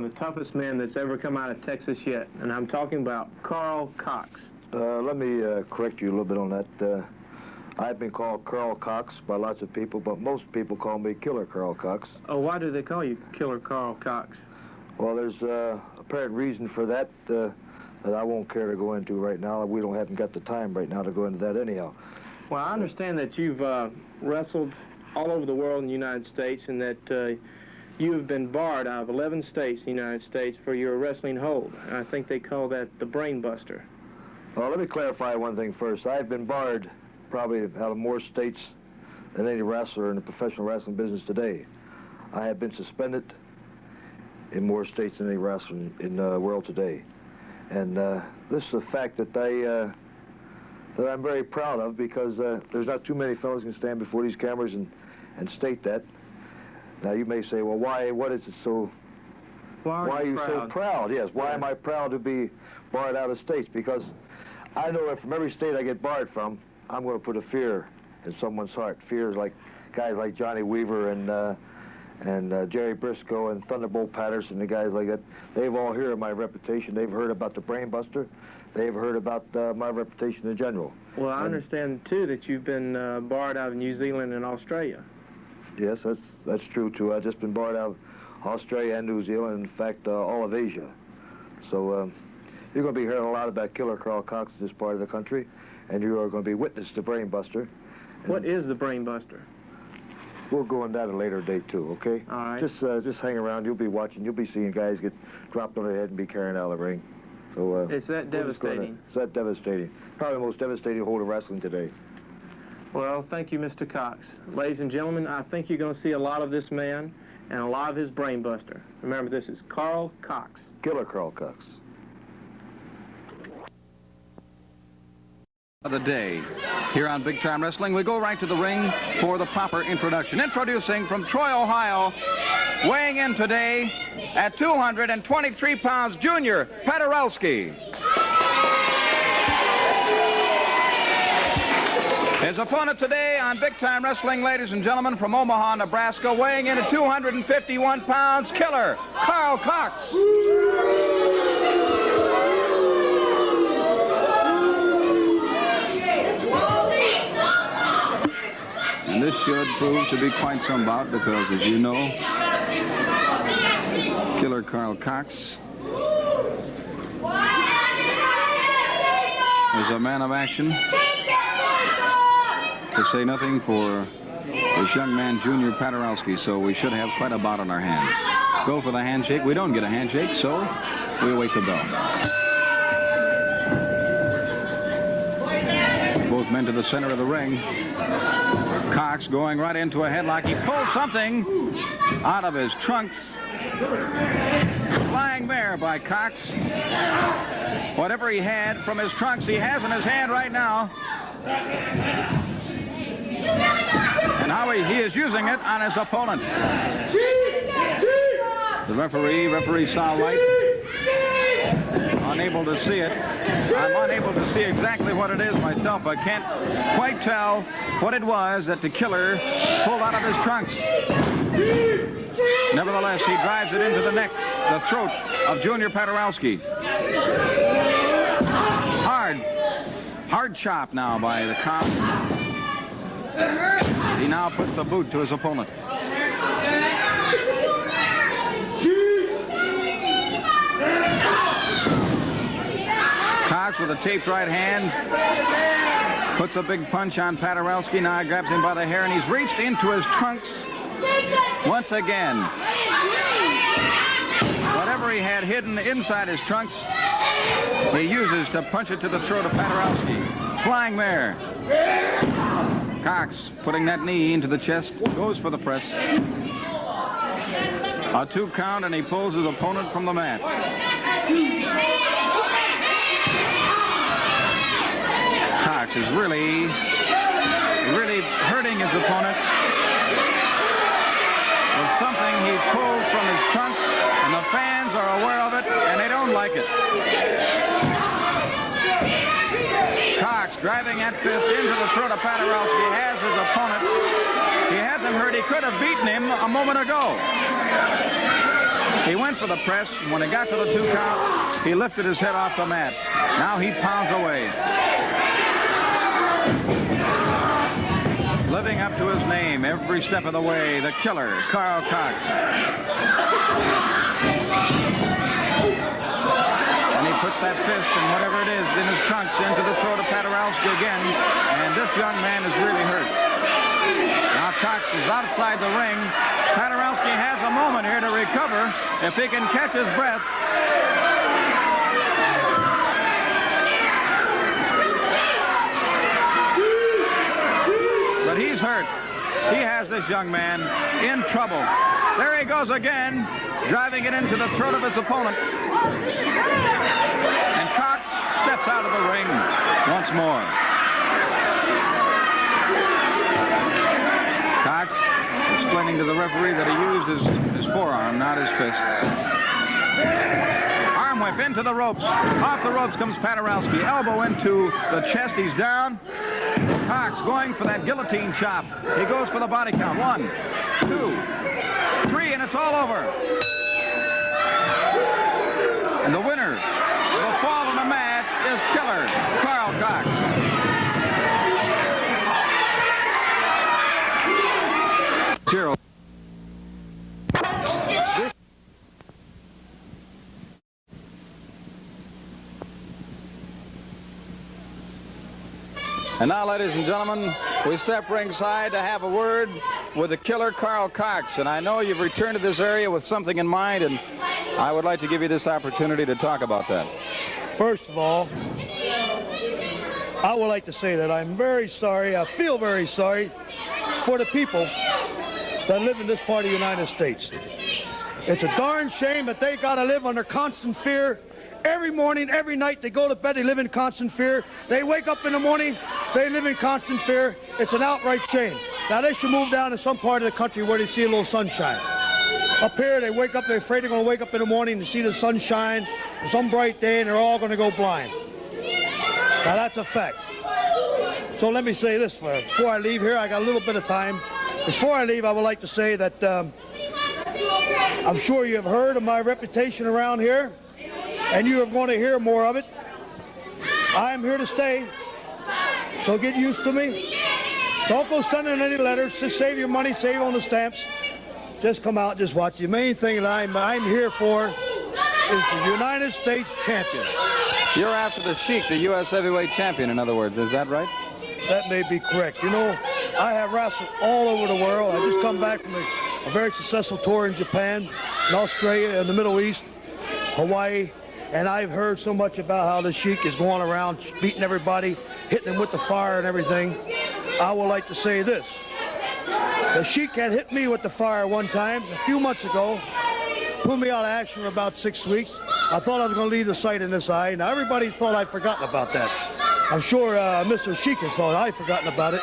The toughest man that's ever come out of Texas yet, and I'm talking about Karl Kox. Let me correct you a little bit on that. I've been called Karl Kox by lots of people, but most people call me Killer Karl Kox. Oh, why do they call you Killer Karl Kox? Well, there's apparent reason for that that I won't care to go into right now. We haven't got the time right now to go into that anyhow. Well, I understand that you've wrestled all over the world in the United States, and that you have been barred out of 11 states in the United States for your wrestling hold. And I think they call that the brain buster. Well, let me clarify one thing first. I've been barred probably out of more states than any wrestler in the professional wrestling business today. I have been suspended in more states than any wrestler in the world today. And this is a fact that I'm very proud of, because there's not too many fellows who can stand before these cameras and state that. Now, you may say, well, what is it so... Why are you so proud? Yes, why am I proud to be barred out of states? Because I know that from every state I get barred from, I'm going to put a fear in someone's heart. Fears like guys like Johnny Weaver and Jerry Briscoe and Thunderbolt Patterson, the guys like that. They've all heard of my reputation. They've heard about the Brain Buster. They've heard about my reputation in general. Well, I understand, too, that you've been barred out of New Zealand and Australia. Yes, that's true, too. I've just been barred out of Australia and New Zealand, in fact, all of Asia. So you're going to be hearing a lot about Killer Karl Kox in this part of the country, and you are going to be witness to Brain Buster. What is the Brain Buster? We'll go on that at a later date, too, okay? All right. Just hang around. You'll be watching. You'll be seeing guys get dropped on their head and be carried out of the ring. So it's that devastating. It's that devastating. Probably the most devastating hold of wrestling today. Well, thank you, Mr. Kox. Ladies and gentlemen, I think you're going to see a lot of this man and a lot of his brain buster. Remember, this is Karl Kox. Killer Karl Kox. Of the day. Here on Big Time Wrestling, we go right to the ring for the proper introduction. Introducing from Troy, Ohio, weighing in today at 223 pounds, Junior Paderewski. His opponent today on Big Time Wrestling, ladies and gentlemen, from Omaha, Nebraska, weighing in at 251 pounds, Killer Karl Kox. And this should prove to be quite some bout, because, as you know, Killer Karl Kox is a man of action, to say nothing for this young man, Junior Paderewski, so we should have quite a bout on our hands. Go for the handshake. We don't get a handshake, so we await the bell. Both men to the center of the ring. Kox going right into a headlock. He pulls something out of his trunks. Flying mare by Kox. Whatever he had from his trunks, he has in his hand right now. And how he is using it on his opponent. The referee Sal White, unable to see it. I'm unable to see exactly what it is myself. I can't quite tell what it was that the Killer pulled out of his trunks. Nevertheless, he drives it into the neck, the throat of Junior Paderewski. Hard chop now by the Kox. He now puts the boot to his opponent. Kox with a taped right hand puts a big punch on Paderewski. Now he grabs him by the hair, and he's reached into his trunks once again. Whatever he had hidden inside his trunks, he uses to punch it to the throat of Paderewski. Flying mare. Kox putting that knee into the chest, goes for the press. A 2 count, and he pulls his opponent from the mat. Kox is really hurting his opponent with something he pulls from his trunks, and the fans are aware of it, and they don't like it. Kox driving that fist into the throat of Paderewski, has his opponent. He has him hurt. He could have beaten him a moment ago. He went for the press, and when he got to the 2 count, he lifted his head off the mat. Now he pounds away. Living up to his name every step of the way, the killer, Karl Kox. And he puts that fist and whatever it is in his trunks into the throat of Paderewski again, and this young man is really hurt. Now Kox is outside the ring. Paderewski has a moment here to recover if he can catch his breath. But he's hurt. He has this young man in trouble. There he goes again, driving it into the throat of his opponent. And Kox steps out of the ring once more. Kox explaining to the referee that he used his forearm, not his fist. Arm whip into the ropes. Off the ropes comes Paderewski. Elbow into the chest. He's down. Kox going for that guillotine chop. He goes for the body count. 1, 2, 3, and it's all over. And the winner of the fall in the match is killer Karl Kox. Zero. And now, ladies and gentlemen, we step ringside to have a word with the killer Karl Kox. And I know you've returned to this area with something in mind, and I would like to give you this opportunity to talk about that. First of all, I would like to say that I'm very sorry, I feel very sorry for the people that live in this part of the United States. It's a darn shame that they got to live under constant fear. Every morning, every night, they go to bed, they live in constant fear. They wake up in the morning, they live in constant fear. It's an outright shame. Now, they should move down to some part of the country where they see a little sunshine. Up here, they wake up, they're afraid they're going to wake up in the morning and see the sunshine, some bright day, and they're all going to go blind. Now, that's a fact. So let me say this before I leave here. I got a little bit of time. Before I leave, I would like to say that I'm sure you have heard of my reputation around here, and you are going to hear more of it. I am here to stay, so get used to me. Don't go sending any letters. Just save your money, save on the stamps. Just come out, just watch. The main thing that I'm here for is the United States champion. You're after the Sheik, the U.S. heavyweight champion, in other words. Is that right? That may be correct. You know, I have wrestled all over the world. I just come back from a very successful tour in Japan, in Australia, in the Middle East, Hawaii, and I've heard so much about how the Sheik is going around beating everybody, hitting them with the fire and everything. I would like to say this. The Sheik had hit me with the fire one time a few months ago, put me out of action for about 6 weeks. I thought I was going to leave the sight in this eye. Now, everybody thought I'd forgotten about that. I'm sure Mr. Sheik has thought I'd forgotten about it,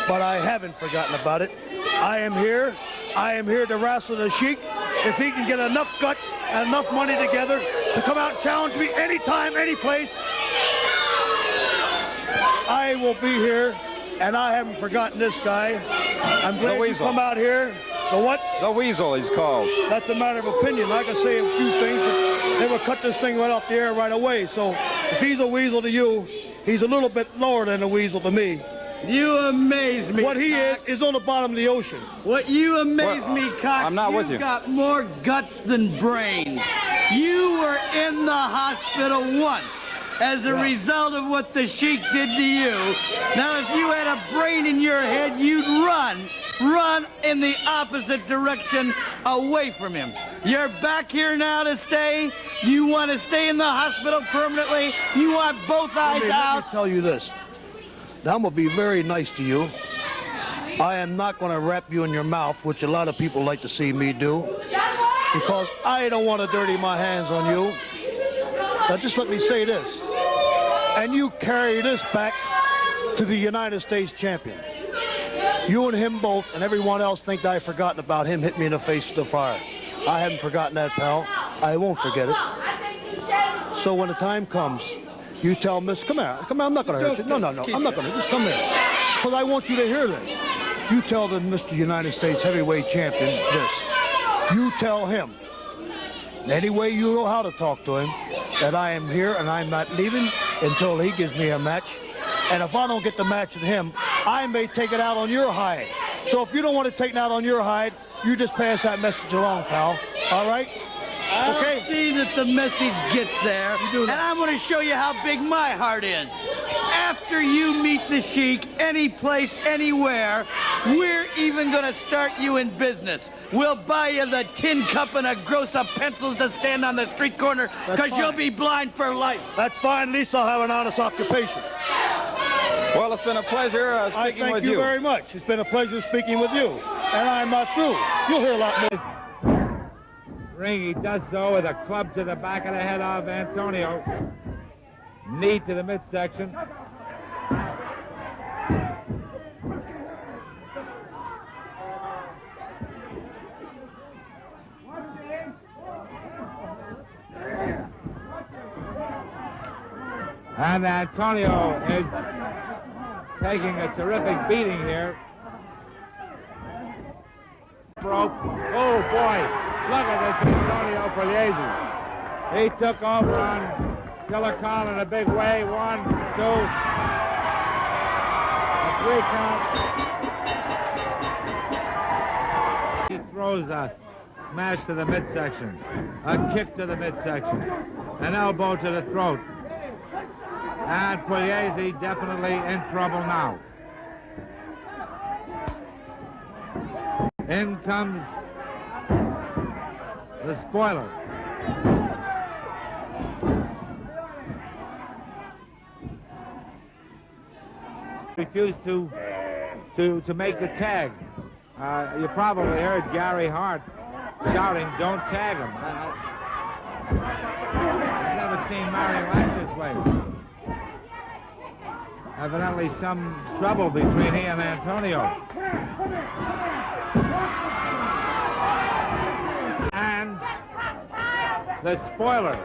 but I haven't forgotten about it. I am here. I am here to wrestle the Sheik. If he can get enough guts and enough money together to come out and challenge me anytime, any place, I will be here, and I haven't forgotten this guy. I'm glad you come out here. The what? The Weasel, he's called. That's a matter of opinion. I can say a few things, but they will cut this thing right off the air right away. So if he's a weasel to you, he's a little bit lower than a weasel to me. You amaze me. What he is on the bottom of the ocean. What you amaze me, Cox. I'm not with you. You've got more guts than brains. You were in the hospital once as a result of what the Sheik did to you. Now, if you had a brain in your head, you'd run in the opposite direction away from him. You're back here now to stay. You want to stay in the hospital permanently? You want both eyes out? Let me tell you this. Now, I'm going to be very nice to you. I am not going to wrap you in your mouth, which a lot of people like to see me do, because I don't want to dirty my hands on you. Now, just let me say this. And you carry this back to the United States champion. You and him both and everyone else think that I've forgotten about him hitting me in the face with the fire. I haven't forgotten that, pal. I won't forget it. So when the time comes, you tell Miss, come here, I'm not going to hurt you. No, I'm not going to, just come here. Because I want you to hear this. You tell the Mr. United States heavyweight champion this. You tell him any way you know how to talk to him, that I am here and I'm not leaving until he gives me a match. And if I don't get the match with him, I may take it out on your hide. So if you don't want to take it out on your hide, you just pass that message along, pal. All right? I'll see that the message gets there, You do that. and I'm going to show you how big my heart is. After you meet the Sheik, any place, anywhere, we're even going to start you in business. We'll buy you the tin cup and a gross of pencils to stand on the street corner, because you'll be blind for life. That's fine. At least I'll have an honest occupation. Well, it's been a pleasure speaking with you. Thank you very much. It's been a pleasure speaking with you. And I'm not through. You'll hear a lot more. Ring, he does so with a club to the back of the head of Antonio. Knee to the midsection. And Antonio is taking a terrific beating here. Broke. Oh boy, look at this Antonio Pugliese. He took over on Killer Karl in a big way. 1, 2, a 3 count. He throws a smash to the midsection, a kick to the midsection, an elbow to the throat. And Pugliese definitely in trouble now. In comes the spoiler. Refused to make the tag. You probably heard Gary Hart shouting, "Don't tag him." I've never seen Mario act this way. Evidently some trouble between he and Antonio. And the spoiler